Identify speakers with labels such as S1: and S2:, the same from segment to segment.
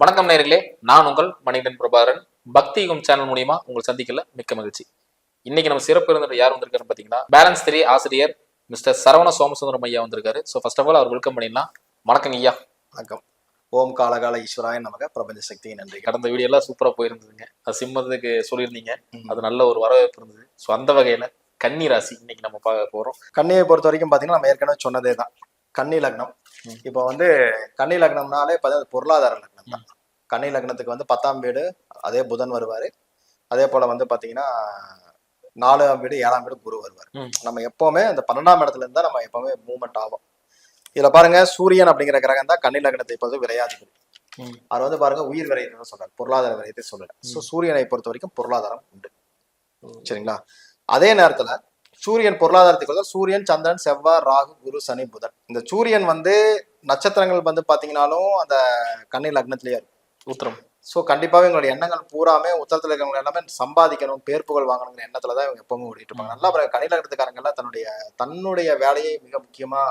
S1: வணக்கம் நேயர்களே, நான் உங்கள் மணிகண்டன் பிரபாகரன். பக்தி யுகம் சேனல் மூலியமா உங்களை சந்திக்கல மிக்க மகிழ்ச்சி. இன்னைக்கு நம்ம சிறப்பு விருந்தினர் யார் வந்திருக்காருன்னு பாத்தீங்கன்னா, பேலன்ஸ் 3 ஆசிரியர் மிஸ்டர் சரவண சோமசுந்தரம் ஐயா வந்திருக்காரு. ஸோ ஃபர்ஸ்ட் ஆஃப் ஆல் அவர் வெல்கம் பண்ணிடலாம். வணக்கம் ஐயா.
S2: வணக்கம். ஓம் காலகால ஈஸ்வராய நமக, பிரபஞ்ச சக்தி நன்றி.
S1: கடந்த வீடியோ எல்லாம் சூப்பரா போயிருந்ததுங்க. அது சிம்மத்துக்கு சொல்லியிருந்தீங்க, அது நல்ல ஒரு வரவேற்பு இருந்தது. ஸோ அந்த வகையில கன்னி ராசி இன்னைக்கு நம்ம பார்க்க போறோம்.
S2: கன்னியை பொறுத்த வரைக்கும் பாத்தீங்கன்னா நம்ம ஏற்கனவே சொன்னதே தான், கன்னி லக்னம். இப்போ கன்னி லக்னம்னாலே பொருளாதார லக்னம் தான். கன்னி லக்னத்துக்கு 10ஆம் வீடு அதே புதன் வருவாரு. அதே போல பாத்தீங்கன்னா 4ஆம் வீடு 7ஆம் வீடு குரு வருவார். நம்ம எப்பவுமே அந்த 12ஆம் இடத்துல இருந்தா நம்ம எப்பவுமே மூவ்மெண்ட் ஆகும். இதுல பாருங்க, சூரியன் அப்படிங்கிற கிரகம் தான் கன்னி லக்னத்தை பொறுத்த விரையாதிபதி. அவர் பாருங்க உயிர் விரயத்தை சொல்றாரு, பொருளாதார விரயத்தை சொல்லல. ஸோ சூரியனை பொறுத்த வரைக்கும் பொருளாதாரம் உண்டு. சரிங்களா? அதே நேரத்துல சூரியன் பொருளாதாரத்துக்கு சூரியன், சந்திரன், செவ்வாய், ராகு, குரு, சனி, புதன். இந்த சூரியன் நட்சத்திரங்கள் பாத்தீங்கன்னாலும் அந்த கன்னி லக்னத்திலேயே இருக்கும், உத்திரம். ஸோ கண்டிப்பாவே எங்களுடைய எண்ணங்கள் பூராமே உத்தரத்துல இருக்கிறவங்க எல்லாமே சம்பாதிக்கணும், பேர் புகழ் வாங்கணுங்கிற எண்ணத்துலதான் இவங்க எப்பவுமே ஓடிட்டு இருப்பாங்க. நல்லா கன்னி லக்னத்துக்காரங்க எல்லாம் தன்னுடைய வேலையை மிக முக்கியமா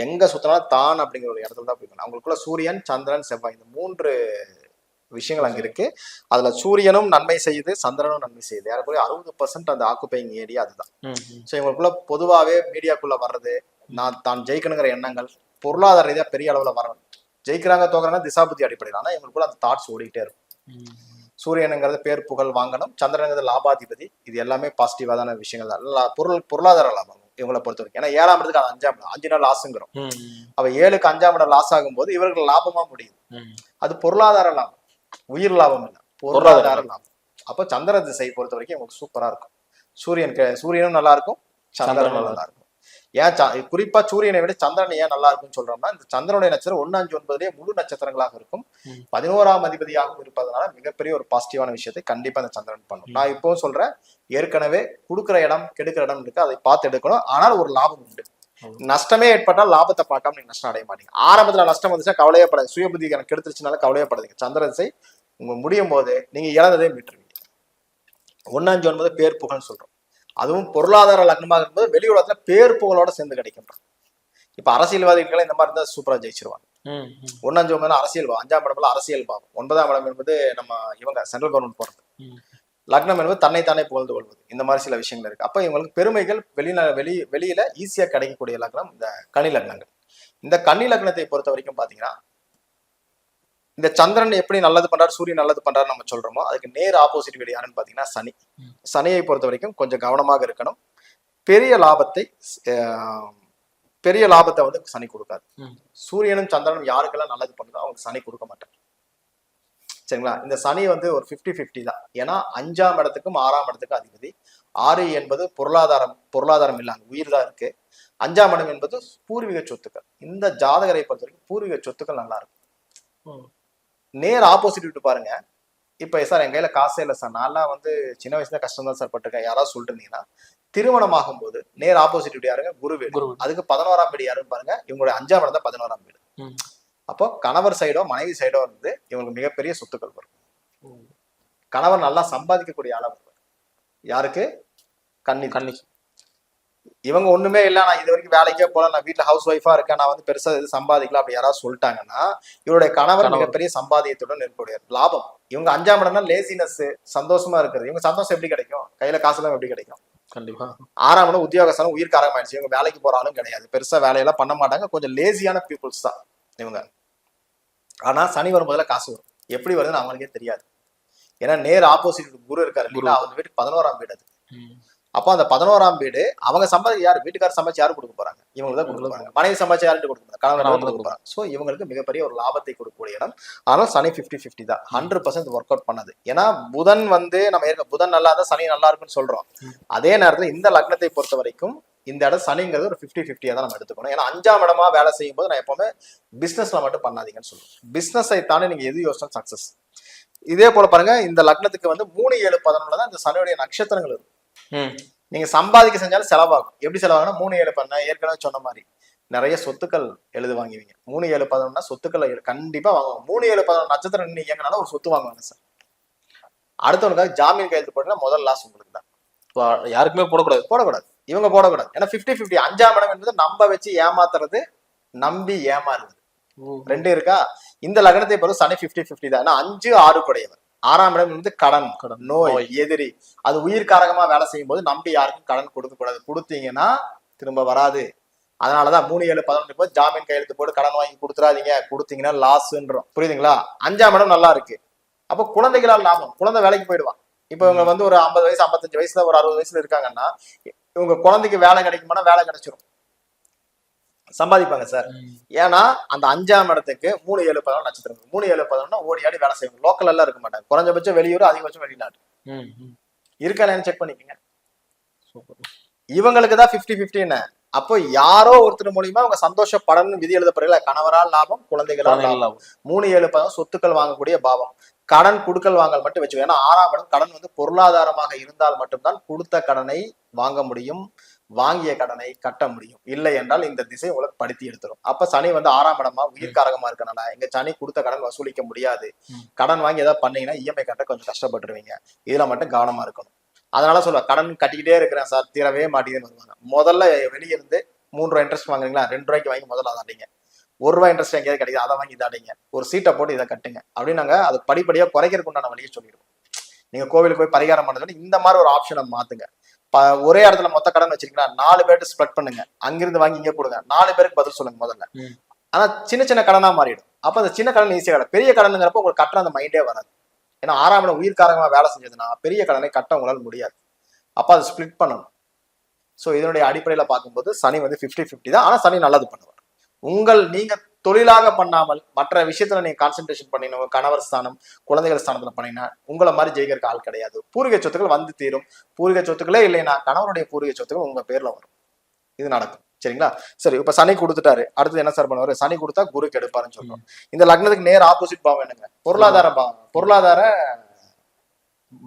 S2: எங்க சுத்தினாலும் தான் அப்படிங்கிற ஒரு இடத்துல தான் போய்க்கணும். அவங்களுக்குள்ள சூரியன், சந்திரன், செவ்வாய் இந்த 3 விஷயங்கள் அங்க இருக்கு. அதுல சூரியனும் நன்மை செய்யுது, சந்திரனும் நன்மை செய்யுது. யாருக்குள்ள 60% அந்த ஆக்குப்பைங் ஏரியா அதுதான். ஸோ இவங்களுக்குள்ள பொதுவாகவே மீடியாக்குள்ள வர்றது, நான் தான் ஜெயிக்கணுங்கிற எண்ணங்கள், பொருளாதார ரீதியா பெரிய அளவுல வரணும். ஜெயிக்கிறாங்க தோக்குறாங்க திசாபுத்தி அடிப்படையில். ஆனா இவங்களுக்குள்ள அந்த தாட்ஸ் ஓடிட்டே இருக்கும். சூரியனுங்கிறது பேர் புகழ் வாங்கணும், சந்திரனுங்கிறது லாபாதிபதி. இது எல்லாமே பாசிட்டிவான விஷயங்கள் தான். பொருளாதார லாபம் இவங்களை பொறுத்த வரைக்கும். ஏன்னா 7ஆம் இடத்துக்கு அது 5ஆம் இடம், 5 நாள் லாஸுங்கிறோம். அவ 7க்கு 5ஆம் இடம் லாஸ் ஆகும் போது இவர்கள் லாபமா முடியுது. அது பொருளாதார லாபம், உயிர் லாபம் இல்லை, பொருளாதார லாபம். அப்போ சந்திர திசை பொறுத்த வரைக்கும் உங்களுக்கு சூப்பரா இருக்கும். சூரியனும் நல்லா இருக்கும், சந்திரனும் நல்லா இருக்கும். ஏன் குறிப்பா சூரியனை விட சந்திரன் ஏன் நல்லா இருக்கும்னு சொல்றோம்னா, இந்த சந்திரனுடைய நட்சத்திரம் 1, 5, 9 முழு நட்சத்திரங்களாக இருக்கும். 11ஆம் அதிபதியாகவும் இருப்பதனால மிகப்பெரிய ஒரு பாசிட்டிவான விஷயத்தை கண்டிப்பா இந்த சந்திரன் பண்ணும். நான் இப்போ சொல்றேன், ஏற்கனவே கொடுக்குற இடம் கெடுக்கிற இடம் இருக்கு, அதை பார்த்து எடுக்கணும். ஆனால் ஒரு லாபம் உண்டு. நஷ்டமே ஏற்பட்டால் லாபத்தை பார்க்காம நீங்க நஷ்டம் அடைய மாட்டீங்க. ஆரம்பத்துல நஷ்டம் வந்துச்சா கவலையப்படாது, சுய புத்தி எனக்கு கெடுத்துருச்சுனால கவலையப்படாதீங்க. சந்திர திசை உங்க முடியும் போது நீங்க இழந்ததே மீட்டுருவீங்க. 1, 5, 9 பேர் புகழ்னு சொல்றோம். அதுவும் பொருளாதார லக்னமாக இருக்கும்போது வெளி உலகத்துல பேர் புகழோட சேர்ந்து கிடைக்கின்றோம். இப்ப அரசியல்வாதிகள் இந்த மாதிரி இருந்தா சூப்பரா ஜெயிச்சிருவாங்க. 1, 5, 9 அரசியல் பாவம், 5ஆம் இடம்ல அரசியல் பாவம், 9ஆம் இடம் என்பது நம்ம இவங்க சென்ட்ரல் கவர்மெண்ட் போறது. லக்னம் என்பது தன்னைத்தானே புகழ்ந்து கொள்வது. இந்த மாதிரி சில விஷயங்கள் இருக்கு. அப்ப இவங்களுக்கு பெருமைகள் வெளியில ஈஸியா கிடைக்கக்கூடிய லக்னம் இந்த கன்னி லக்னங்கள். இந்த கன்னி லக்னத்தை பொறுத்த வரைக்கும் பாத்தீங்கன்னா, இந்த சந்திரன் எப்படி நல்லது பண்றாரு, சூரியன் நல்லது பண்றாரு நம்ம சொல்றோமோ, அதுக்கு நேர் ஆப்போசிட் வீடு யாருன்னு பாத்தீங்கன்னா சனி. சனியை பொறுத்த வரைக்கும் கொஞ்சம் கவனமாக இருக்கணும். பெரிய லாபத்தை சனி கொடுக்காது. சூரியனும் சந்திரனும் யாருக்கெல்லாம் நல்லது பண்ணுதோ அவங்க சனி கொடுக்க மாட்டாங்க. சரிங்களா? இந்த சனி ஒரு 50-50 தான். ஏன்னா 5ஆம் இடத்துக்கும் 6ஆம் இடத்துக்கும் அதிபதி. 6 என்பது பொருளாதாரம் இல்லாம உயிர் தான் இருக்கு. 5ஆம் இடம் என்பது பூர்வீக சொத்துக்கள். இந்த ஜாதகரை பொறுத்த வரைக்கும் பூர்வீக சொத்துக்கள் நல்லா இருக்கும். நேர் ஆப்போசிட் விட்டு பாருங்க. இப்ப சார் என் கையில காசே இல்லை சார், நான்லாம் சின்ன வயசுல கஷ்டம் தான் சார் பட்டிருக்கேன், யாராவது சொல்லிட்டு இருந்தீங்கன்னா, திருமணம் ஆகும் போது நேர் ஆப்போசிட் வீடு யாருங்க? குரு வீடு. அதுக்கு 11ஆம் வீடு யாருன்னு பாருங்க. இவங்களுடைய 5ஆம் இடம் தான் 11ஆம் வீடு. அப்போ கணவர் சைடோ மனைவி சைடோ இவங்களுக்கு மிகப்பெரிய சொத்துக்கள் வரும். கணவர் நல்லா சம்பாதிக்கக்கூடிய ஆளா வருவார். யாருக்கு? கன்னி. இவங்க ஒண்ணுமே இல்லை, நான் இது வரைக்கும் வேலைக்கே போல, நான் வீட்டுல ஹவுஸ் ஒய்ஃபா இருக்கேன், நான் பெருசா எது சம்பாதிக்கலாம் அப்படி யாராவது சொல்லிட்டாங்கன்னா, இவருடைய கணவர் மிகப்பெரிய சம்பாதியத்துடன் இருக்கக்கூடிய லாபம். இவங்க 5ஆம் இடம்னா லேசினஸ், சந்தோஷமா இருக்கிறது. இவங்க சந்தோஷம் எப்படி கிடைக்கும்? கையில காசு எல்லாம் எப்படி கிடைக்கும்?
S1: கண்டிப்பா.
S2: 6ஆம் இடம் உத்தியோகஸ்தனம் உயிர்காரகம் ஆயிடுச்சு. இவங்க வேலைக்கு போறாலும் கிடையாது, பெருசா வேலையெல்லாம் பண்ண மாட்டாங்க, கொஞ்சம் லேசியான பீப்புள்ஸ் தான் இவங்க. ஆனா சனி வரும்போதுல காசு வரும். எப்படி வருதுன்னு அவங்களுக்கே தெரியாது. ஏன்னா நேர் ஆப்போசிட் குரு இருக்காரு, அவங்க வீட்டுக்கு 11ஆம் வீடு அது. அப்போ அந்த 11ஆம் வீடு அவங்க சம்பாதிக்க யாரு? வீட்டுக்காரர் சம்பாதிச்சு யாரு கொடுக்க போறாங்க? இவங்களுக்கு தான் கொடுக்க போறாங்க. மனைவி சம்பாதிச்சு யார்கிட்ட கொடுக்க போறாங்க? கணவன் கொடுக்க போறாங்க. ஸோ இவங்களுக்கு மிகப்பெரிய ஒரு லாபத்தை கொடுக்கக்கூடிய இடம். ஆனால் சனி 50-50 தான், 100% ஒர்க் அவுட் பண்ணது. ஏன்னா புதன் நம்ம புதன் நல்லா இருந்தா சனி நல்லா இருக்குன்னு சொல்றோம். அதே நேரத்தில் இந்த லக்னத்தை பொறுத்த வரைக்கும் இந்த இடம் சனிங்கிறது ஒரு 50-50 தான் நம்ம எடுத்துக்கணும். ஏன்னா 5ஆம் இடமா வேலை செய்யும் போது நான் எப்பவுமே பிசினஸ்ல மட்டும் பண்ணாதீங்கன்னு சொல்லுவேன். பிசினஸை தாண்டி நீங்க எது யோசிச்சா சக்சஸ். இதே போல பாருங்க, இந்த லக்னத்துக்கு 3, 7, 11 தான் இந்த சனியுடைய நட்சத்திரங்கள் இருக்கு. நீங்க சம்பாதிக்க செஞ்சாலும் செலவாகும். எப்படி செலவாகும்னா 3, 7, 11 ஏற்கனவே சொன்ன மாதிரி நிறைய சொத்துக்கள் எழுது வாங்குவீங்க. 3, 7, 11 சொத்துக்கள் கண்டிப்பா வாங்குவாங்க. 3, 7, 11 நட்சத்திரம் இயங்கினாலும் ஒரு சொத்து வாங்குவாங்க சார். அடுத்தவனுக்காக ஜாமீன் கையெழுத்து போட்டா முதல் லாஸ் உங்களுக்கு தான்.
S1: யாருக்குமே போடக்கூடாது.
S2: இவங்க போடக்கூடாது. ஏன்னா 50-50. 5ஆம் இடம் என்பது நம்ப வச்சு ஏமாத்துறது, நம்பி ஏமாறுது. 2 இருக்கா? இந்த லக்னத்தை பொறுத்து சனி 50-50 தான். ஏன்னா 5-6 கூடையவர். 6ஆம் இடம் வந்து கடன், நோய், எதிரி. அது உயிர் காரகமா வேலை செய்யும் போது நம்பி யாருக்கும் கடன் கொடுக்க கூடாது. கொடுத்தீங்கன்னா திரும்ப வராது. அதனாலதான் 3-7-11 போது ஜாமீன் கையெழுத்து போட்டு கடன் வாங்கி கொடுத்துறாதீங்க. கொடுத்தீங்கன்னா லாஸ்ன்றோம். புரியுதுங்களா? 5ஆம் இடம் நல்லா இருக்கு. அப்போ குழந்தைகளால் லாபம். குழந்தை வேலைக்கு போயிடுவான். இப்ப இவங்க வந்து ஒரு 50 வயசு 55 வயசுல ஒரு 60 வயசுல இருக்காங்கன்னா இவங்க குழந்தைக்கு வேலை கிடைக்குமானா வேலை கிடைச்சிரும், சம்பாதிப்பாங்க சார். ஏன்னா அந்த 5ஆம் இடத்துக்கு 3-7-11 நட்சத்திரம். 3-7-11 ஓடி ஆடி வேலை செய்வாங்க. லோக்கல் எல்லாம் இருக்க மாட்டாங்க. குறைஞ்சபட்சம் வெளியூர், அதிகபட்சம் வெளிநாடு இருக்கானு செக் பண்ணிக்கங்க. இவங்களுக்கு தான் 50-50. அப்போ யாரோ ஒருத்தர் மூலியமா அவங்க சந்தோஷப்படணும் விதி எழுதப்படுறீங்களா? கணவரால் லாபம், குழந்தைகளால் லாபம். 3-7-10 சொத்துக்கள் வாங்கக்கூடிய பாவம். கடன் குடுக்கல் வாங்கல் மட்டும் வச்சு. ஏன்னா 6ஆம் இடம் கடன் வந்து பொருளாதாரமாக இருந்தால் மட்டும்தான் கொடுத்த கடனை வாங்க முடியும், வாங்கிய கடனை கட்ட முடியும். இல்லை என்றால் இந்த திசை உங்களுக்கு படுத்தி எடுத்துரும். அப்ப சனி வந்து 6ஆம் இடமா உயிர்காரகமா இருக்கனால இங்க சனி கொடுத்த கடன் வசூலிக்க முடியாது. கடன் வாங்கி ஏதாவது பண்ணீங்கன்னா இஎம்ஐ கட்ட கொஞ்சம் கஷ்டப்பட்டுருவீங்க. இதுல மட்டும் கவனமா இருக்கணும். அதனால சொல்ல கடன் கட்டிக்கிட்டே இருக்கிறேன் சார், தீரவே மாட்டேங்குதுன்னு வருவாங்க. முதல்ல வெளியிருந்து 3 ரூபாய் இன்ட்ரெஸ்ட் வாங்குறீங்களா, 2 ரூபாய்க்கு வாங்கி முதல்ல அதாட்டிங்க. 1 ரூபாய் இன்ட்ரெஸ்ட் எங்கேயாவது கிடைக்குது, அதை வாங்கி இதாட்டிங்க. ஒரு சீட்டை போட்டு இதை கட்டுங்க அப்படின்னு நாங்க அது படிப்படியா குறைக்கிறதுக்கு உண்டான வழியை சொல்லிடுவோம். நீங்க கோவிலுக்கு போய் பரிகாரம் பண்ணது இந்த மாதிரி ஒரு ஆப்ஷனை மாத்துங்க. ஒரே இடத்துல மொத்த கடன் வச்சிருக்கீங்களா, 4 பேருக்கு ஸ்ப்ரெட் பண்ணுங்க. அங்கிருந்து வாங்கி இங்கே கொடுங்க. 4 பேருக்கு பதில் சொல்லுங்க முதல்ல. ஆனா சின்ன சின்ன கடனா மாறிடும். அப்ப அந்த சின்ன கடன் ஈஸியா கடன். பெரிய கடனுங்கிறப்ப உங்களுக்கு கட்டுற அந்த மைண்டே வராது. ஏன்னா 6ஆம் இடம் உயிர்காரகமா வேலை செஞ்சதுன்னா பெரிய கடனை கட்ட உங்களால் முடியாது. அப்ப அதை ஸ்பிளிட் பண்ணணும். ஸோ இதனுடைய அடிப்படையில பார்க்கும்போது சனி வந்து 50-50 தான். ஆனா சனி நல்லது பண்ணுவார். நீங்க தொழிலாக பண்ணாமல் மற்ற விஷயத்துல நீங்க கான்சென்ட்ரேஷன் பண்ணினோம், கணவர் ஸ்தானம், குழந்தைகள் ஸ்தானத்துல பண்ணினா உங்களை மாதிரி ஜெயிக்கிறதுக்கு ஆள் கிடையாது. பூர்வீக சொத்துக்கள் வந்து தீரும். பூர்வீக சொத்துக்களே இல்லைன்னா கணவனுடைய பூர்வீக சொத்துக்கள் உங்க பேர்ல வரும். இது நடக்கும். சரிங்களா? சரி, இப்ப சனி கொடுத்துட்டாரு. அடுத்தது என்ன சார் பண்ணுவாரு? சனி கொடுத்தா குரு கெடுப்பாருன்னு சொல்றோம். இந்த லக்னத்துக்கு நேர் ஆப்போசிட் பாவம் என்னங்க? பொருளாதார பாவம். பொருளாதார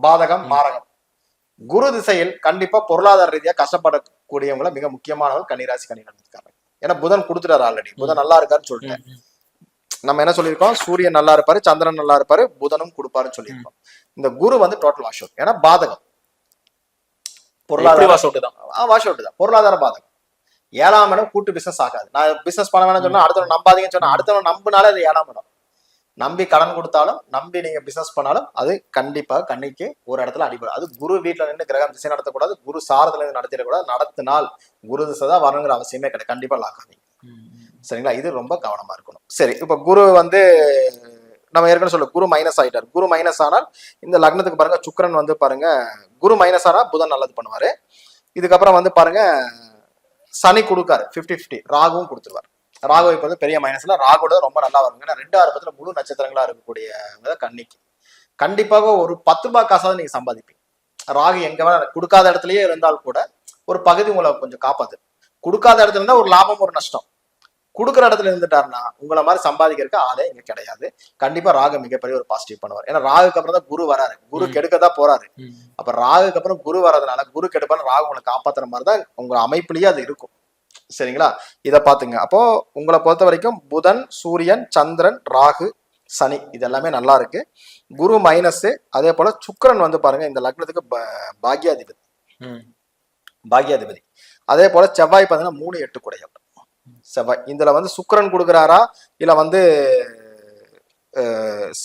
S2: பாதகம், மாரகம். குரு திசையில் கண்டிப்பா பொருளாதார ரீதியா கஷ்டப்படக்கூடியவங்களை மிக முக்கியமானவர் கன்னிராசி, கன்னிராசிக்காரங்க. ஏன்னா புதன் கொடுத்துட்டாரு ஆல்ரெடி. புதன் நல்லா இருக்காருன்னு சொல்லிட்டேன். நம்ம என்ன சொல்லியிருக்கோம்? சூரியன் நல்லா இருப்பாரு, சந்திரன் நல்லா இருப்பாரு, புதனும் கொடுப்பாருன்னு சொல்லியிருக்கோம். இந்த குரு வந்து டோட்டல் வாஷ் அவுட். ஏன்னா பாதகம், பொருளாதார வாஷ் அவுட் தான். பொருளாதார பாதகம். 7ஆம் இடம் கூட்டு பிசினஸ் ஆகாது. நான் பிசினஸ் பண்ண வேணும்னு சொன்னா அடுத்தவன் நம்பாதீங்கன்னு சொன்னா அடுத்தவன் நம்பினாலே அது 7ஆம் இடம். நம்பி கடன் கொடுத்தாலும் நம்பி நீங்க பிசினஸ் பண்ணாலும் அது கண்டிப்பா கண்ணிக்கு ஒரு இடத்துல அடிபடும். அது குரு வீட்டுல நின்று கிரகம் திசை நடத்தக்கூடாது. குரு சாரத்துல இருந்து நடத்திடக்கூடாது. நடத்தினால் குரு திசை தான் வரணுங்கிற அவசியமே கிடையாது. கண்டிப்பா லாக்காதீங்க. சரிங்களா? இது ரொம்ப கவனமா இருக்கணும். சரி, இப்ப குரு வந்து நம்ம ஏற்கனவே சொல்ல குரு மைனஸ் ஆயிட்டார். குரு மைனஸ் ஆனால் இந்த லக்னத்துக்கு பாருங்க சுக்கிரன் வந்து பாருங்க குரு மைனஸ் ஆனா புதன் நல்லது பண்ணுவாரு. இதுக்கப்புறம் வந்து பாருங்க சனி கொடுக்காரு 50-50. ராகுவும் கொடுத்துருவார். ராகு இப்ப வந்து பெரிய மைனஸ்ல, ராகுட ரொம்ப நல்லா வருங்க. ஏன்னா 2-6 முழு நட்சத்திரங்களா இருக்கக்கூடிய கன்னிக்கு கண்டிப்பாக ஒரு 10 ரூபாய் காசாவது நீங்க சம்பாதிப்பீங்க. ராகு எங்க வேணா கொடுக்காத இடத்துலயே இருந்தால் கூட ஒரு பகுதி உங்களை கொஞ்சம் காப்பாது. கொடுக்காத இடத்துல இருந்தா ஒரு லாபம் ஒரு நஷ்டம். கொடுக்குற இடத்துல இருந்துட்டாருன்னா உங்களை மாதிரி சம்பாதிக்கிறதுக்கு ஆளே இங்க கிடையாது. கண்டிப்பா ராகு மிகப்பெரிய ஒரு பாசிட்டிவ் பண்ணுவார். ஏன்னா ராகுக்கு அப்புறம் தான் குரு வராரு. குரு கெடுக்கதான் போறாரு. அப்ப ராகுக்கு அப்புறம் குரு வர்றதுனால குரு கெடுப்பாரு, ராகு உங்களை காப்பாத்துற மாதிரிதான் உங்க அமைப்புலயே அது இருக்கும். சரிங்களா? இத பாத்துங்க. அப்போ உங்களை பொறுத்த வரைக்கும் புதன், சூரியன், சந்திரன், ராகு, சனி இது எல்லாமே நல்லா இருக்கு. குரு மைனஸ். அதே போல சுக்கிரன் வந்து பாருங்க இந்த லக்னத்துக்கு பாக்யாதிபதி. பாக்யாதிபதி. அதே போல செவ்வாய் பாத்தீங்கன்னா 3-8 கூடையவர் செவ்வாய். இதுல வந்து சுக்கிரன் கொடுக்குறாரா இல்ல வந்து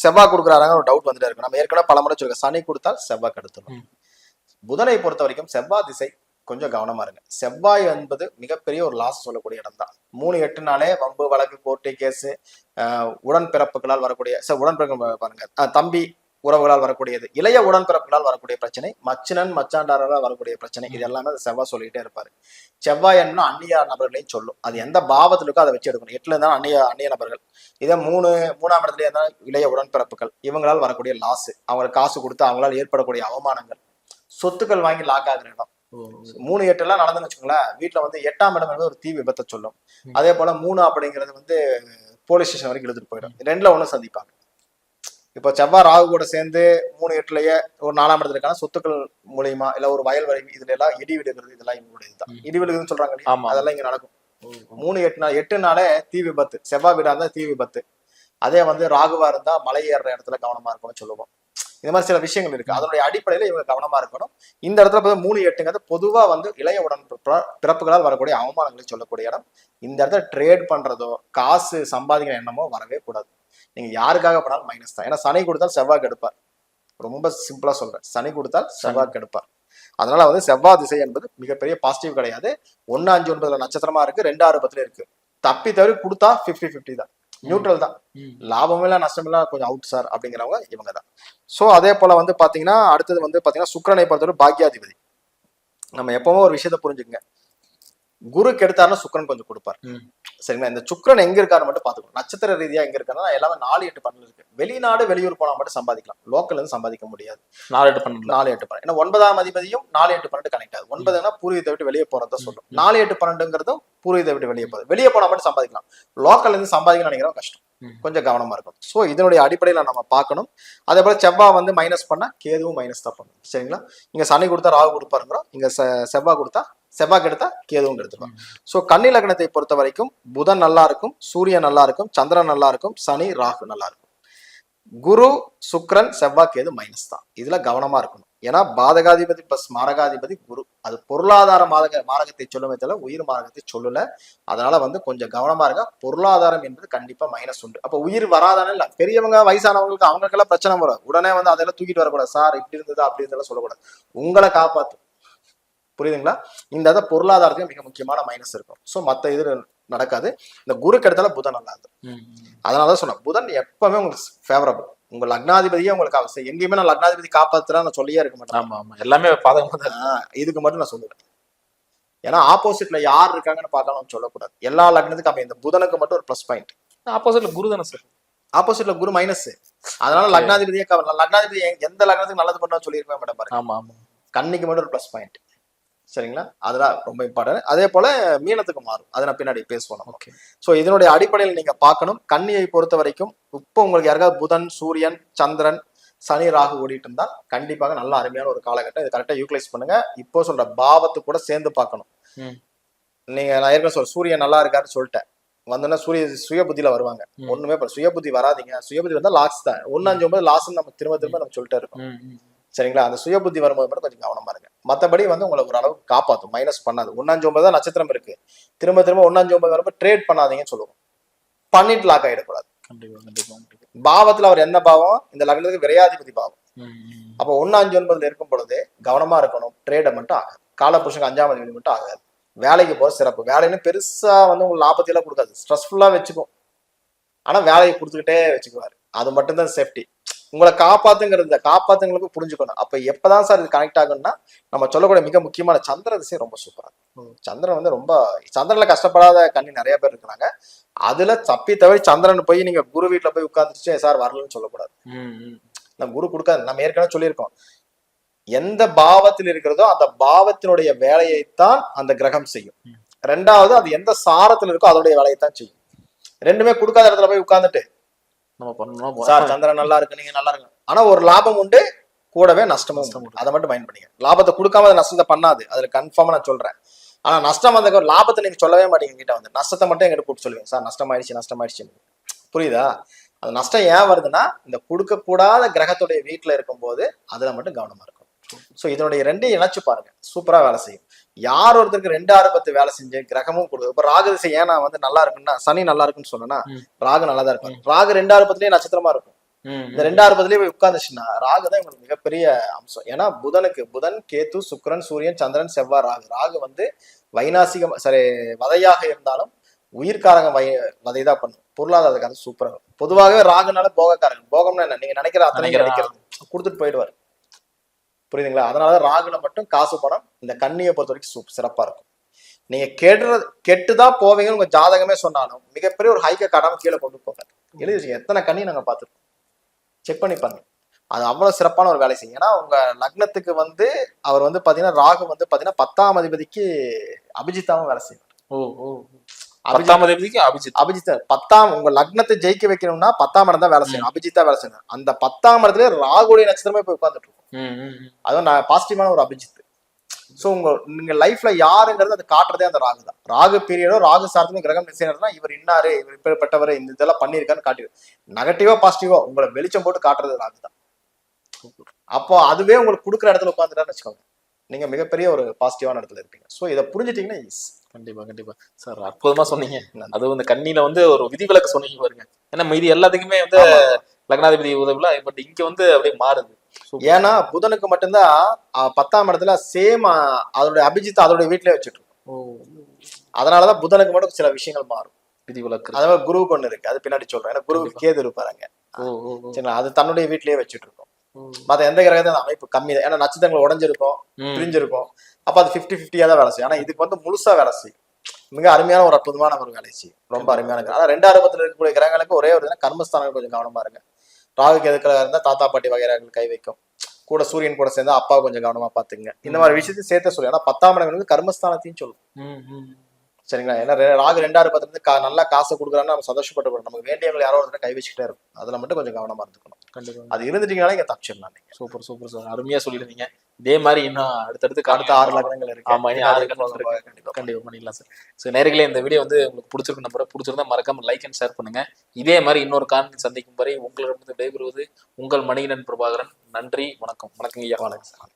S2: செவ்வாய் கொடுக்குறாராங்க ஒரு டவுட் வந்துட்டே இருக்கு. நம்ம ஏற்கனவே பல முறை சொல்லுங்க, சனி கொடுத்தால் செவ்வாய் கெடுத்துரும். புதனை பொறுத்த வரைக்கும் செவ்வாய் திசை கொஞ்சம் கவனமா இருங்க. செவ்வாய் என்பது மிகப்பெரிய ஒரு லாஸ் சொல்லக்கூடிய இடம் தான். 3-8 வம்பு, வழக்கு, கோர்ட்டு கேஸ், உடன்பிறப்புகளால் வரக்கூடிய உடன்பிறப்பு பாருங்க, தம்பி உறவுகளால் வரக்கூடியது, இளைய உடன்பிறப்புகளால் வரக்கூடிய பிரச்சனை, மச்சினன் மச்சாண்டாரால் வரக்கூடிய பிரச்சனை, இது எல்லாமே செவ்வாய் சொல்லிக்கிட்டே இருப்பாரு. செவ்வாய் என்ன அந்நிய நபர்களையும் சொல்லும். அது எந்த பாவத்துல இருக்கோ அதை வச்சு எடுக்கணும். 8ல இருந்தாலும் அந்நிய நபர்கள். இதே 3ஆம் இடத்துல இருந்தாலும் இளைய உடன்பிறப்புகள், இவங்களால் வரக்கூடிய லாஸ், அவங்களுக்கு காசு கொடுத்து அவங்களால் ஏற்படக்கூடிய அவமானங்கள், சொத்துக்கள் வாங்கி லாக் ஆகுற இடம். 3-8 நடந்துன்னு வச்சுக்கோங்களேன். வீட்டுல வந்து 8ஆம் இடம் ஒரு தீ விபத்தை சொல்லும். அதே போல 3 அப்படிங்கிறது வந்து போலீஸ் ஸ்டேஷன் வரைக்கும் இழுத்துட்டு போயிடும். 2ல ஒண்ணு சந்திப்பாங்க. இப்ப செவ்வாய் ராகு கூட சேர்ந்து 3-8 ஒரு 4ஆம் இடத்துல இருக்கான சொத்துக்கள் மூலியமா இல்ல ஒரு வயல் வரை இதுல எல்லாம் இடி விடுகிறது, இதெல்லாம் இவங்களுடைய இதுதான். இடி விடுதுன்னு சொல்றாங்க, அதெல்லாம் இங்க நடக்கும். 3-8 தீ விபத்து. செவ்வாய் வீடா இருந்தா தீ விபத்து. அதே வந்து ராகுவா இருந்தா மலை ஏறுற இடத்துல கவனமா இருக்கும்னு சொல்லுவோம். இந்த மாதிரி சில விஷயங்கள் இருக்கு. அதனுடைய அடிப்படையில இவங்க கவனமா இருக்கணும். இந்த இடத்துல 3-8ங்கிறது பொதுவா வந்து இளைய உடன் பிறப்புகளால் வரக்கூடிய அவமானங்களை சொல்லக்கூடிய இடம். இந்த இடத்துல ட்ரேட் பண்றதோ காசு சம்பாதிக்கிற எண்ணமோ வரவே கூடாது. நீங்க யாருக்காக பண்ணாலும் மைனஸ் தான். ஏன்னா சனி கொடுத்தால் செவ்வாய் கெடுப்பார். ரொம்ப சிம்பிளா சொல்றேன், சனி கொடுத்தால் செவ்வாய் கெடுப்பார். அதனால வந்து செவ்வாய் திசை என்பது மிகப்பெரிய பாசிட்டிவ் கிடையாது. 1, 5, 9 நட்சத்திரமா இருக்கு, 2, 6, 10 இருக்கு. தப்பி தவறி கொடுத்தா 50-50 தான், நியூட்ரல் தான். லாபம் இல்ல நஷ்டம் இல்ல கொஞ்சம் அவுட் சார் அப்படிங்கிறவங்க இவங்க தான். ஸோ அதே போல வந்து பாத்தீங்கன்னா அடுத்தது வந்து பாத்தீங்கன்னா சுக்கிரனை பொறுத்தவரை பாக்கியாதிபதி. நம்ம எப்பவும் ஒரு விஷயத்த புரிஞ்சுக்கங்க, குரு கெடுத்தாருன்னா சுக்கிரன் கொஞ்சம் கொடுப்பார். சரிங்களா? இந்த சுக்கிரன் எங்க இருக்காரு மட்டும் பாத்துக்கணும். நட்சத்திர ரீதியா எங்க இருக்காருன்னா எல்லாமே 4-8 12 இருக்கு. வெளிநாடு வெளியூர் போனா மட்டும் சம்பாதிக்கலாம், லோக்கல்ல இருந்து சம்பாதிக்க முடியாது.
S1: 4-8 12
S2: 4-8 12 ஏன்னா 9ஆம் அதிபதியும் 4-8 12 கனெக்ட் ஆகுது. 9னா பூர்வீகத்தை விட்டு வெளியே போறத சொல்லும். 4-8 12ங்கிறதும் பூர்வீகத்தை விட்டு வெளியே போகுது. வெளியே போனா மட்டும் சம்பாதிக்கலாம், லோக்கல்ல இருந்து சம்பாதிக்கணும் நினைக்கிறோம் கஷ்டம். கொஞ்சம் கவனமா இருக்கும். ஸோ இதனுடைய அடிப்படையில நம்ம பார்க்கணும். அதே போல செவ்வாய் வந்து மைனஸ் பண்ணா கேதுவும் மைனஸ் தான் பண்ணும். சரிங்களா? இங்க சனி கொடுத்தா ராகு கொடுப்பாருங்கிறோம், இங்க செவ்வாய் கொடுத்தா செவ்வாய் கெடுத்தா கேதுவும் கெடுத்துருவாங்க. ஸோ கன்னி லக்னத்தை பொறுத்த வரைக்கும் புதன் நல்லா இருக்கும், சூரியன் நல்லா இருக்கும், சந்திரன் நல்லா இருக்கும், சனி ராகு நல்லா இருக்கும். குரு சுக்கிரன் செவ்வாய் கேது மைனஸ் தான். இதுல கவனமா இருக்கணும். ஏன்னா பாதகாதிபதி பிளஸ் மாரகாதிபதி குரு, அது பொருளாதார மாரகத்தை சொல்லுமே தவிர உயிர் மாரகத்தை சொல்லல. அதனால வந்து கொஞ்சம் கவனமா இருங்க. பொருளாதாரம் என்பது கண்டிப்பா மைனஸ் உண்டு. அப்ப உயிர் வராதானே இல்ல, பெரியவங்க வயசானவங்களுக்கு அவங்களுக்கெல்லாம் பிரச்சனை வரும். உடனே வந்து அதெல்லாம் தூக்கிட்டு வரக்கூடாது. சார் இப்படி இருந்தது அப்படி இருந்ததெல்லாம் சொல்லக்கூடாது. உங்களை காப்பாத்து. புரியுதுங்களா? இந்த பொருளாதாரத்தையும் மிக முக்கியமான மைனஸ் இருக்கும். ஸோ மற்ற இது நடக்காது. இந்த குரு கெடுத்தால புதன் நல்லா இருக்கு. அதனாலதான் சொன்னேன், புதன் எப்பவுமே உங்களுக்கு ஃபேவரபிள். உங்க லக்னாதிபதியே உங்களுக்கு அவசியம். எங்கேயுமே நான் லக்னாதிபதி காப்பாத்துறேன் நான் சொல்லியே இருக்க மாட்டேன்.
S1: ஆமா ஆமா, எல்லாமே பாதகமா தான்.
S2: இதுக்கு மட்டும் நான் சொல்லுவேன். ஏன்னா ஆப்போசிட்ல யார் இருக்காங்கன்னு பார்க்கலாம் சொல்லக்கூடாது. எல்லா லக்னத்துக்கும் அப்ப இந்த புதனுக்கு மட்டும் ஒரு பிளஸ் பாயிண்ட்.
S1: ஆப்போசிட்ல குரு தானே சார்?
S2: ஆப்போசிட்ல குரு மைனஸ். அதனால லக்னாதிபதியே லக்னாதிபதி எந்த லக்னத்துக்கு நல்லது பண்ணா சொல்லியிருப்பேன் மேடம் பாருங்க.
S1: ஆமா ஆமா,
S2: கன்னிக்கு மட்டும் ஒரு பிளஸ் பாயிண்ட். சரிங்களா? அதெல்லாம் ரொம்ப இம்பார்ட்டன்ட். அதே போல மீனத்துக்கு மாறும், அதை நான் பின்னாடி பேசுவோம். ஓகே. ஸோ இதனுடைய அடிப்படையில் நீங்க பார்க்கணும். கன்னியை பொறுத்த வரைக்கும் இப்போ உங்களுக்கு யாருக்காவது புதன் சூரியன் சந்திரன் சனி ராகு ஓடிட்டு இருந்தா கண்டிப்பாக நல்ல அருமையான ஒரு காலகட்டம். இது கரெக்டா யூட்டிலைஸ் பண்ணுங்க. இப்போ சொல்ற பாவத்து கூட சேர்ந்து பார்க்கணும். நீங்க நான் ஏற்கனவே சொல்ற சூரியன் நல்லா இருக்காருன்னு சொல்லிட்டேன். வந்தோன்னா சுய புத்தியில வருவாங்க. ஒண்ணுமே சுய புத்தி வராதிங்க. சுய புத்தி வந்தா லாஸ் தான். 1, 5, 9 லாஸ் நம்ம திரும்ப நம்ம சொல்லிட்டே இருக்கோம். சரிங்களா? அந்த சுய புத்தி வரும்போது மட்டும் கொஞ்சம் கவனமா இருங்க. மற்றபடி வந்து உங்களை ஒரு அளவுக்கு காப்பாற்றும், மைனஸ் பண்ணாது. 1, 5, 9 தான் நட்சத்திரம் இருக்கு. திரும்ப 1, 5, 9 வரும்போது ட்ரேட் பண்ணாதீங்கன்னு சொல்லுவோம். பண்ணிட்டு லாக் ஆயிடக்கூடாது. பாவத்துல அவர் என்ன பாவம்? இந்த லக்னத்துக்கு விரையாதிபதி பாவம். அப்போ 1, 5, 9 இருக்கும் பொழுது கவனமா இருக்கணும். ட்ரேடை மட்டும் ஆகாது. காலபுருஷனுக்கு 5ஆம் அதிபதி மட்டும் ஆகாது. வேலைக்கு போற சிறப்பு. வேலைன்னு பெருசா வந்து உங்களுக்கு லாபத்தையெல்லாம் கொடுக்காது, ஸ்ட்ரெஸ்ஃபுல்லா வச்சுக்கும். ஆனா வேலையை கொடுத்துக்கிட்டே வச்சுக்குவாரு. அது மட்டும்தான் சேஃப்டி. உங்களை காப்பாத்துங்கிறது காப்பாத்துங்களுக்கு புரிஞ்சுக்கணும். அப்ப எப்பதான் சார் இது கனெக்ட் ஆகும்னா நம்ம சொல்லக்கூடிய மிக முக்கியமான சந்திர திசை ரொம்ப சூப்பரா இருக்கும். சந்திரன் வந்து ரொம்ப சந்திரன்ல கஷ்டப்படாத கன்னி நிறைய பேர் இருக்கிறாங்க. அதுல தப்பி தவிர சந்திரன் போய் நீங்க குரு வீட்டுல போய் உட்கார்ந்துச்சு சார் வரலன்னு சொல்லக்கூடாது. நம்ம குரு கொடுக்காது. நம்ம ஏற்கனவே சொல்லியிருக்கோம், எந்த பாவத்தில் இருக்கிறதோ அந்த பாவத்தினுடைய வேலையைத்தான் அந்த கிரகம் செய்யும். ரெண்டாவது அது எந்த சாரத்தில் இருக்கோ அதோடைய வேலையைத்தான் செய்யும். ரெண்டுமே கொடுக்காத இடத்துல போய் உட்கார்ந்துட்டு சார் சந்திரன் நல்லா இருக்கு நீங்க நல்லா இருக்கு, ஆனா ஒரு லாபம் உண்டு கூடவே நஷ்டமும் உண்டு. அதை மட்டும் மைண்ட் பண்ணிக்க. லாபத்தை கொடுக்காம அதை நஷ்டத்தை பண்ணாது, அதுல கன்ஃபார்மா நான் சொல்றேன். ஆனா நஷ்டம் வந்த லாபத்தை நீங்க சொல்லவே மாட்டீங்க. கிட்ட வந்து நஷ்டத்தை மட்டும் எங்கிட்ட கூப்பிட்டு சொல்லுவீங்க, சார் நஷ்டமாயிடுச்சு. புரியுதா? அது நஷ்டம் ஏன் வருதுன்னா இந்த கொடுக்க கூடாத கிரகத்துடைய வீட்டுல இருக்கும் போது அதுல மட்டும் கவனமா இருக்கும். ஸோ இதனுடைய ரெண்டையும் இணைச்சு பாருங்க, சூப்பரா வேலை செய்யும். யார் ஒருத்தருக்கு 2, 6, 10 வேலை செஞ்சு கிரகமும் கொடுக்குது. இப்ப ராகு திசை ஏன் நான் வந்து நல்லா இருக்குன்னா சனி நல்லா இருக்குன்னு சொன்னா ராகு நல்லா தான் இருக்கும். ராகு 2, 6, 10லயே நட்சத்திரமா இருக்கும். இந்த 2, 6, 10லயே போய் உட்கார்ந்துச்சுன்னா ராகு தான் உங்களுக்கு மிகப்பெரிய அம்சம். ஏன்னா புதன் கேத்து சுக்கிரன் சூரியன் சந்திரன் செவ்வாய் ராகு வந்து வைநாசிகம் வதையாக இருந்தாலும் உயிர்காரங்க வதைதான் பண்ணும். பொருளாதாரத்துக்காக சூப்பரா இருக்கும். பொதுவாகவே ராகுனால போகக்காரங்க. போகம்னா என்ன? நீங்க நினைக்கிற அத்தனை கிடைக்கிறது கொடுத்துட்டு போயிடுவாரு. புரியுதுங்களா? அதனாலதான் ராகுல மட்டும் காசு பணம் இந்த கன்னியை பொறுத்த வரைக்கும் சிறப்பா இருக்கும். நீங்க கெட்டுதான் போவீங்கன்னு உங்க ஜாதகமே சொன்னாலும் மிகப்பெரிய ஒரு ஹைக்க காட்டாம கீழே கொண்டு போங்க. எழுதி வச்சுங்க. எத்தனை கண்ணி நாங்க பார்த்துருக்கோம், செக் பண்ணி பாருங்க. அது அவ்வளவு சிறப்பான ஒரு வேலை செய்யும். ஏன்னா உங்க லக்னத்துக்கு வந்து அவர் வந்து பாத்தீங்கன்னா ராகு வந்து பாத்தீங்கன்னா 10ஆம் அதிபதிக்கு அபிஜித்தாவும் வேலை செய்யும்.
S1: 10ஆம் அதிபதிக்கு
S2: அபிஜித் 10ஆம் உங்க லக்னத்தை ஜெயிக்க வைக்கணும்னா 10ஆம் இடம் தான் வேலை செய்யணும். அபிஜித்தா வேலை செய்யணும். அந்த 10ஆம் இடத்துல ராகுடைய நட்சத்திரமே போய் உட்கார்ந்துட்டு இருக்கும். அதுவும் பாசிட்டிவான ஒரு அபிஜித். சோ நீங்க லைஃப்ல யாருங்கிறது அது காட்டுறதே அந்த ராகு தான். ராகு பீரியடோ ராகு சார்ந்த கிரகம் செய்யறதுனா இவர் இன்னாரு இவர் இப்படிப்பட்டவர் இந்த இதெல்லாம் பண்ணியிருக்காருன்னு காட்டிடு. நெகட்டிவா பாசிட்டிவா உங்களை வெளிச்சம் போட்டு காட்டுறது ராகு தான். அப்போ அதுவே உங்களுக்கு கொடுக்குற இடத்துல உட்காந்துட்டான்னு வச்சுக்கோங்க, நீங்க மிகப்பெரிய ஒரு பாசிட்டிவான இடத்துல இருப்பீங்க. ஸோ இதை புரிஞ்சுட்டீங்கன்னா ஈஸி.
S1: கண்டிப்பா சார், அற்புதமா சொன்னீங்க. அதுவும் இந்த கண்ணில வந்து ஒரு விதிவிலக்கு சொன்னீங்க பாருங்க. ஏன்னா மீதி எல்லாத்துக்குமே வந்து லக்னாதிபதி உதவில, பட் இங்க வந்து அப்படியே மாறுது.
S2: ஏன்னா புதனுக்கு மட்டும்தான் 10ஆம் இடத்துல சேம் அதோட அபிஜித் அதோட வீட்டிலே வச்சுட்டு இருக்கோம். அதனாலதான் புதனுக்கு மட்டும் சில விஷயங்கள் மாறும்.
S1: விதிவிலக்கு.
S2: அதே மாதிரி குருவுக்கு ஒண்ணு இருக்கு, அது பின்னாடி சொல்றேன். ஏன்னா குருவுக்கு கேது இருப்பாருங்க. சரிங்களா, அது தன்னுடைய வீட்லயே வச்சுட்டு இருக்கோம். மத்த எந்த கிரகத்தை அந்த அமைப்பு கம்மி தான். ஏன்னா நட்சத்திரங்கள் உடஞ்சிருக்கும், பிரிஞ்சிருக்கும். அப்ப அது 50-50 தான் வேலை செய்யும். ஆனா இதுக்கு வந்து முழுசா வேலை செய்யும். மிக அருமையான ஒரு அற்புதமான ஒரு வேலை செய்யும். ரொம்ப அருமையான கிரகம். ஆனா 2ஆம் இடத்துல இருக்கக்கூடிய கிரகங்களுக்கு ஒரே ஒரு கர்மஸ்தானம் கொஞ்சம் கவனமா இருங்க. ராகுக்கு எதுக்குள்ள இருந்தா தாத்தா பாட்டி வகைராக்கள் கை வைக்கும். கூட சூரியன் கூட சேர்ந்தா அப்பா கொஞ்சம் கவனமா பாத்துங்க. இந்த மாதிரி விஷயத்தையும் சேர்த்து சொல்லு. ஏன்னா 10ஆம் இடம் வந்து கர்மஸ்தானத்தையும் சொல்லும். சரிங்களா, ஏன்னா ராகு 2ஆம் இடத்துல இருந்து நல்லா காசை கொடுக்குறான்னு நம்ம சந்தோஷப்பட்டு நமக்கு வேண்டியவங்க யாரோ ஒருத்தர் கை வச்சுக்கிட்டே இருக்கும். அதுல மட்டும் கொஞ்சம் கவனமா இருந்துக்கணும்.
S1: கண்டிப்பா.
S2: அது இருந்துட்டீங்கனால இங்க தப்பிச்சிடலாம் நீங்க.
S1: சூப்பர் சார், அருமையா சொல்லிருந்தீங்க. இதே மாதிரி இன்னும் அடுத்த
S2: 6 லக்னங்கள் இருக்கு.
S1: ஆமா, 6 கண்டிப்பா பண்ணிடலாம் சார். ஸோ நேயர்களே, இந்த வீடியோ வந்து உங்களுக்கு பிடிச்சிருக்கு நம்புறேன். பிடிச்சிருந்தா மறக்காம லைக் அண்ட் ஷேர் பண்ணுங்க. இதே மாதிரி இன்னொரு காணொளி சந்திக்கும் வரை உங்களிடமிருந்து விடைபெறுவது உங்கள் மணிகண்டன் பிரபாகரன். நன்றி, வணக்கம். வணக்கம் ஐயா.
S2: வணக்கம் சார்.